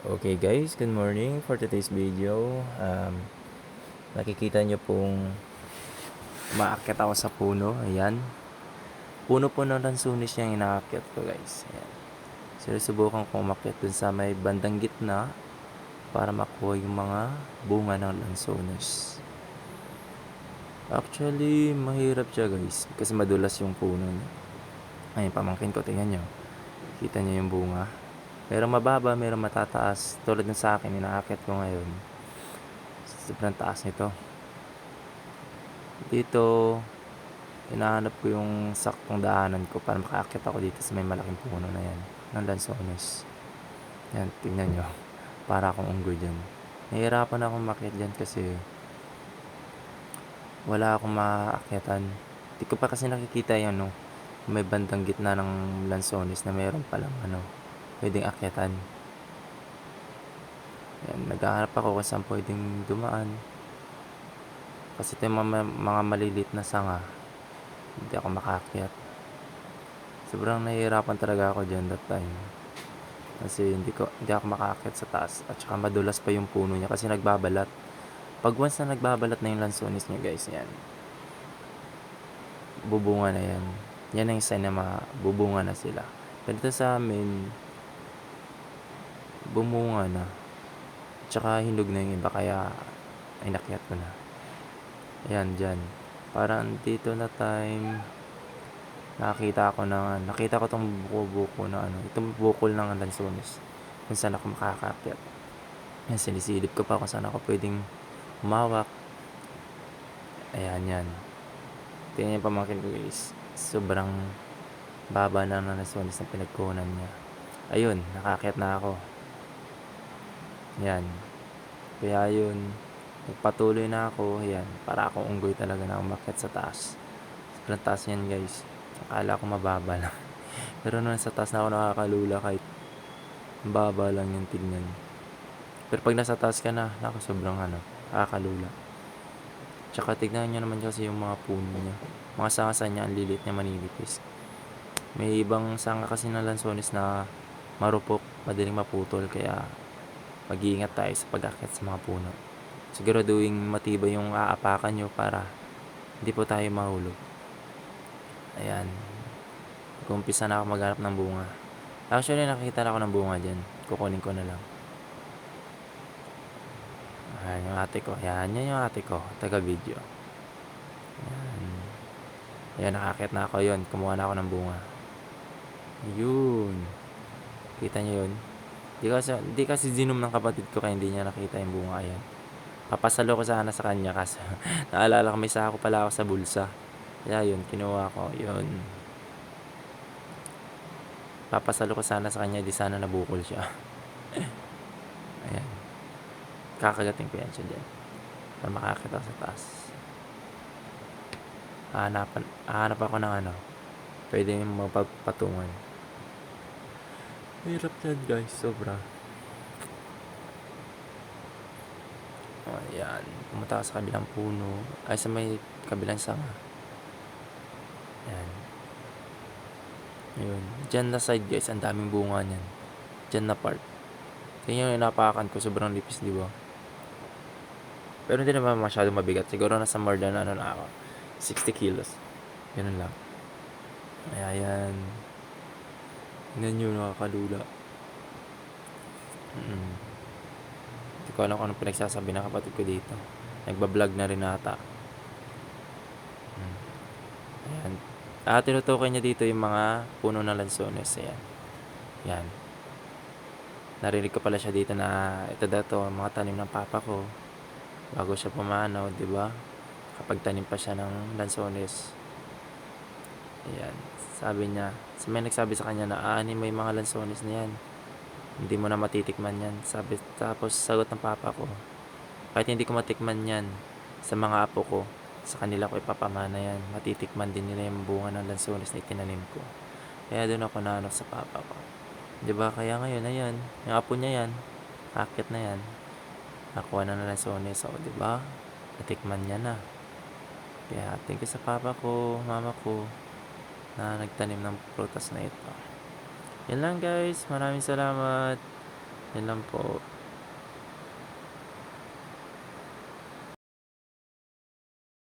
Okay guys, good morning. For today's video, nakikita nyo pong umaakyat ako sa puno. Ayan. Puno po ng lansunis yung inaakyat ko guys. Ayan. Sinusubukan kong umakyat dun sa may bandang gitna para makuha yung mga bunga ng lansunis. Actually, mahirap siya guys kasi madulas yung puno niya. Ayun, pamangkin ko, tingnan nyo. Kita nyo yung bunga. Merong mababa, merong matataas. Tulad ng sa akin, inaakyat ko ngayon. Sobrang taas nito. Dito, hinahanap ko yung saktong daanan ko para makaakyat ako dito sa may malaking puno na yan ng lansones. Yan, tingnan nyo. Para akong unggoy dyan. Nahihirapan akong makyat dyan kasi wala akong maakyatan. Di ko pa kasi nakikita yan, no? May bandang gitna ng lansones na mayroon palang pwedeng akyatan. Yan, naghahanap ako kung saan pwedeng dumaan. Kasi ito yung mga malilit na sanga. Hindi ako makaakyat. Sobrang nahihirapan talaga ako dyan that time. Kasi hindi ako makaakyat sa taas. At saka madulas pa yung puno niya kasi nagbabalat. Pag once na nagbabalat na yung lansones niya guys, yan. Bubunga na yan. Yan ang sign na bubunga na sila. Pero sa amin, bumunga na. Tsaka hinog na yung iba kaya ay nakyat ko na. Ayan, dyan. Parang dito na time, nakita ko tong buko na itong bukol ng lansones kung saan ako makakaakyat. Yan, sinisilip ko pa kung saan ako pwedeng humawak. Ayan, yan. Tingnan yung pamangkin ko guys. Sobrang baba na ng lansones na pinagkunan niya. Ayun, nakaakyat na ako. Yan. Kaya yun, nagpatuloy na ako. Yan, para akong unggoy talaga na umakyat sa taas. Sobrang taas yan guys. Akala ko mababa lang. Pero nung sa taas na ako nakakalula kahit baba lang yung tignan. Pero pag nasa taas ka na, sobrang nakakalula. Tsaka tignan nyo naman kasi yung mga puno niya. Mga sanga niya, ang lilit niya, maninipis. May ibang sanga kasi na lansones na marupok, madaling maputol. Kaya mag-iingat tayo sa pag-akyat sa mga puno. Siguraduhin matibay yung aapakan nyo para hindi po tayo mahulog. Ayan. Nag-umpisa na ako maghanap ng bunga. Actually, nakikita na ako ng bunga dyan. Kukunin ko na lang. Ayan yung ate ko. Ayan, yan yung ate ko. Taga-video. Ayan. Ayan, nakakit na ako yun. Kumuha na ako ng bunga. Ayun. Kita nyo yun? Di kasi zinom ng kapatid ko kaya hindi niya nakita yung bunga. Ayan. Papasalo ko sana sa kanya kasi naalala ko may sako pala ako sa bulsa. Kaya yun, kinuha ko. Yun. Papasalo ko sana sa kanya, di sana nabukol siya. Ayan. Kakagating ko yan siya dyan. Para makakita sa taas. Hahanap ako ng pwede magpatungan. Hirap yan guys, sobra. Ayan. Pumunta ka sa kabilang puno. Ay, sa may kabilang sanga. Ayan. Ayun. Diyan na side guys, ang daming bunga niyan. Diyan na part. Tingnan yung napakan ko, sobrang lipis, di ba? Pero hindi naman masyadong mabigat. Siguro nasa more than na ako. 60 kilos. Ganun lang. Ayan. Tingnan nyo, nakakalula. Hindi ko alam kung anong pinagsasabi ng kapatid ko dito. Nagbablog na rin ata. Ayan. Tinutukoy niya dito yung mga puno ng lansones. Ayan. Ayan. Narinig ko pala siya dito na ito dato mga tanim ng papa ko. Bago siya pumanaw, di ba? Kapag tanim pa siya ng lansones. Ayan. Sabi niya, may nagsabi sa kanya na may mga lansones na yan. Hindi mo na matitikman yan. Tapos sagot ng papa ko, kahit hindi ko matikman yan, sa mga apo ko, sa kanila ko ipapamana yan. Matitikman din nila yung bunga ng lansones na itinanim ko. Kaya doon ako sa papa ko. Diba? Kaya ngayon, ayan, yung apo niya yan, akit na yan. Nakuha na ng lansones. So, diba? Natikman niya na. Kaya thank you sa papa ko, mama ko, na nagtanim ng prutas na ito. Yan lang guys. Maraming salamat. Yun lang po.